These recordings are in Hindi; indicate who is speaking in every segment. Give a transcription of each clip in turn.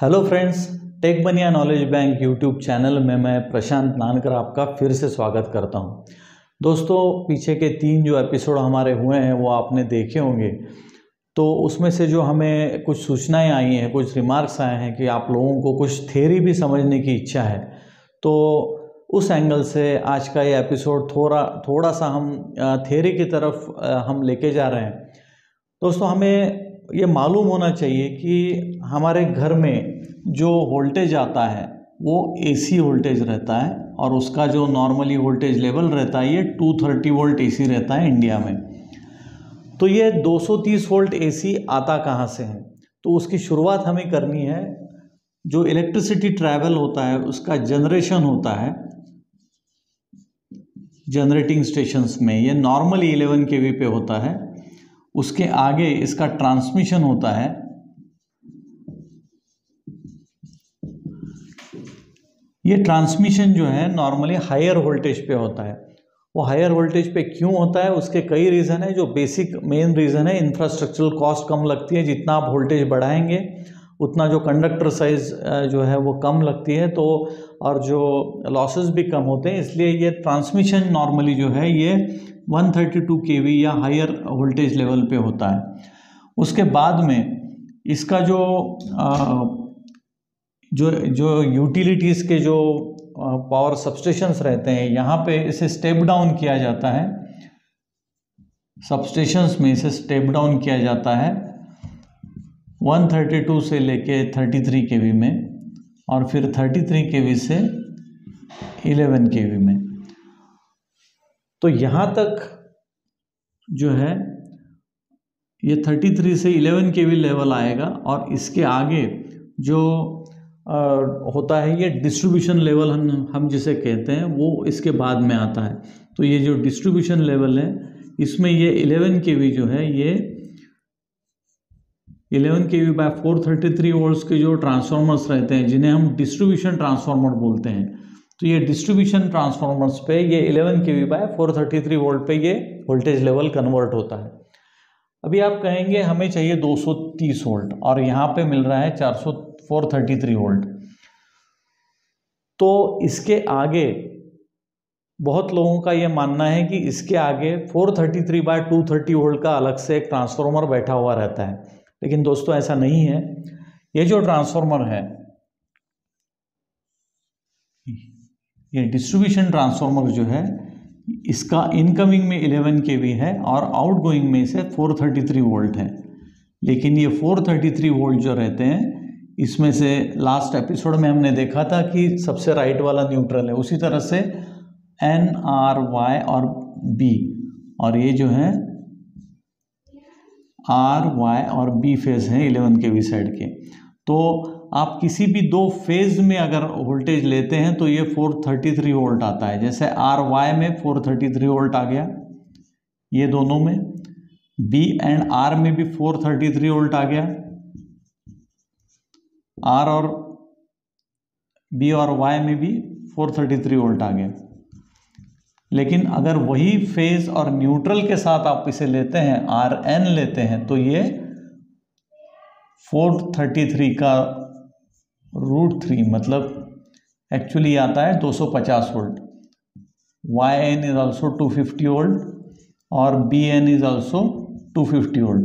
Speaker 1: हेलो फ्रेंड्स, टेक बनिया नॉलेज बैंक यूट्यूब चैनल में मैं प्रशांत नानकर आपका फिर से स्वागत करता हूं। दोस्तों, पीछे के 3 जो एपिसोड हमारे हुए हैं वो आपने देखे होंगे। तो उसमें से जो हमें कुछ सूचनाएं आई हैं, कुछ रिमार्क्स आए हैं कि आप लोगों को कुछ थ्योरी भी समझने की इच्छा है, तो उस एंगल से आज का ये एपिसोड थोड़ा सा हम थ्योरी की तरफ हम लेके जा रहे हैं। दोस्तों, हमें ये मालूम होना चाहिए कि हमारे घर में जो वोल्टेज आता है वो एसी वोल्टेज रहता है और उसका जो नॉर्मली वोल्टेज लेवल रहता है ये 230 वोल्ट एसी रहता है इंडिया में। तो ये 230 वोल्ट एसी आता कहाँ से है? तो उसकी शुरुआत हमें करनी है। जो इलेक्ट्रिसिटी ट्रैवल होता है उसका जनरेशन होता है जनरेटिंग स्टेशंस में, ये नॉर्मली 11 केवी पे होता है। उसके आगे इसका ट्रांसमिशन होता है। ये ट्रांसमिशन जो है नॉर्मली हायर वोल्टेज पे होता है। वो हायर वोल्टेज पे क्यों होता है, उसके कई रीज़न है। जो बेसिक मेन रीज़न है, इंफ्रास्ट्रक्चरल कॉस्ट कम लगती है। जितना आप वोल्टेज बढ़ाएंगे उतना जो कंडक्टर साइज जो है वो कम लगती है, तो और जो लॉसेस भी कम होते हैं। इसलिए ये ट्रांसमिशन नॉर्मली जो है ये 132 केवी या हायर वोल्टेज लेवल पे होता है। उसके बाद में इसका जो यूटिलिटीज़ के जो पावर सबस्टेशंस रहते हैं, यहाँ पे इसे स्टेप डाउन किया जाता है। सबस्टेशंस में इसे स्टेप डाउन किया जाता है 132 से लेके 33 केवी में, और फिर 33 केवी से 11 केवी में। तो यहाँ तक जो है ये 33 से 11 केवी लेवल आएगा, और इसके आगे जो होता है ये डिस्ट्रीब्यूशन लेवल हम जिसे कहते हैं, वो इसके बाद में आता है। तो ये जो डिस्ट्रीब्यूशन लेवल है इसमें ये 11 केवी जो है, ये 11 केवी बाय 433 वोल्ट्स के जो ट्रांसफार्मर्स रहते हैं जिन्हें हम डिस्ट्रीब्यूशन ट्रांसफार्मर बोलते हैं, तो ये डिस्ट्रीब्यूशन ट्रांसफार्मर्स पे ये 11 केवी बाय 433 वोल्ट पे ये वोल्टेज लेवल कन्वर्ट होता है। अभी आप कहेंगे हमें चाहिए 230 वोल्ट और यहाँ पे मिल रहा है 433 वोल्ट। तो इसके आगे बहुत लोगों का ये मानना है कि इसके आगे 433 बाय 230 वोल्ट का अलग से एक ट्रांसफार्मर बैठा हुआ रहता है, लेकिन दोस्तों ऐसा नहीं है। ये जो ट्रांसफार्मर है, ये डिस्ट्रीब्यूशन ट्रांसफार्मर जो है, इसका इनकमिंग में 11 केवी है और आउटगोइंग में से 433 वोल्ट है। लेकिन ये 433 वोल्ट जो रहते हैं, इसमें से लास्ट एपिसोड में हमने देखा था कि सबसे राइट वाला न्यूट्रल है, उसी तरह से N, R, Y और B, और ये जो है R, Y और B फेज हैं 11 केवी साइड के। तो आप किसी भी 2 फेज में अगर वोल्टेज लेते हैं तो ये 433 वोल्ट आता है। जैसे R, Y में 433 वोल्ट आ गया, ये दोनों में। B एंड R में भी 433 वोल्ट आ गया, R और B और Y में भी 433 वोल्ट आ गया। लेकिन अगर वही फेज और न्यूट्रल के साथ आप इसे लेते हैं, RN लेते हैं, तो ये 433 का √3 मतलब एक्चुअली आता है 250 volt. YN is also 250 volt और BN is also 250 volt.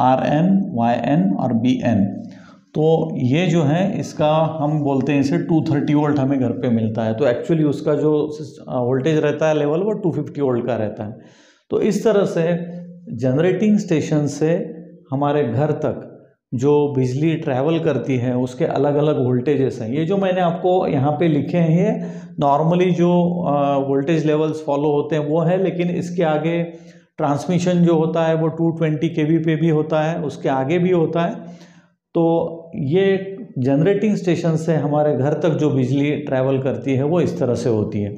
Speaker 1: RN, YN और BN, तो ये जो है इसका हम बोलते हैं इसे 230 वोल्ट हमें घर पे मिलता है। तो एक्चुअली उसका जो वोल्टेज रहता है लेवल, वो 250 वोल्ट का रहता है। तो इस तरह से जनरेटिंग स्टेशन से हमारे घर तक जो बिजली ट्रैवल करती है उसके अलग अलग वोल्टेजेस हैं। ये जो मैंने आपको यहाँ पे लिखे हैं ये नॉर्मली जो वोल्टेज लेवल्स फॉलो होते हैं वो है, लेकिन इसके आगे ट्रांसमिशन जो होता है वो 220 केवी पे भी होता है, उसके आगे भी होता है। तो ये जनरेटिंग स्टेशन से हमारे घर तक जो बिजली ट्रैवल करती है वो इस तरह से होती है।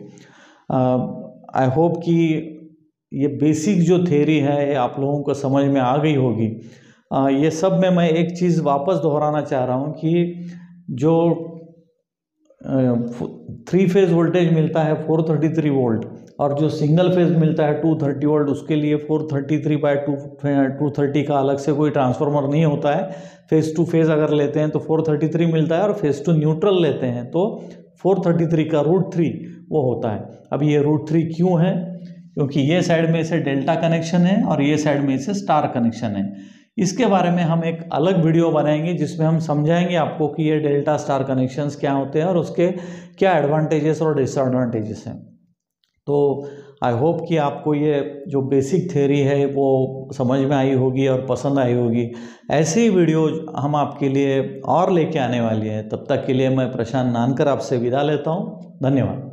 Speaker 1: आई होप कि ये बेसिक जो थ्योरी है ये आप लोगों को समझ में आ गई होगी। ये सब में मैं एक चीज़ वापस दोहराना चाह रहा हूँ कि जो 3 फेज वोल्टेज मिलता है 433 वोल्ट, और जो सिंगल फेज मिलता है 230 वोल्ट उसके लिए 433/230 का अलग से कोई ट्रांसफार्मर नहीं होता है। फेज टू फेज अगर लेते हैं तो 433 मिलता है और फेज टू न्यूट्रल लेते हैं तो 433 का √3 वो होता है। अब ये √3 क्यों है? क्योंकि ये साइड में से डेल्टा कनेक्शन है और ये साइड में से स्टार कनेक्शन है। इसके बारे में हम एक अलग वीडियो बनाएंगे जिसमें हम समझाएंगे आपको कि ये डेल्टा स्टार कनेक्शंस क्या होते हैं और उसके क्या एडवांटेजेस और डिसएडवांटेजेस हैं। तो आई होप कि आपको ये जो बेसिक थ्योरी है वो समझ में आई होगी और पसंद आई होगी। ऐसे ही वीडियो हम आपके लिए और लेके आने वाले हैं। तब तक के लिए मैं प्रशांत नानकर आपसे विदा लेता हूँ। धन्यवाद।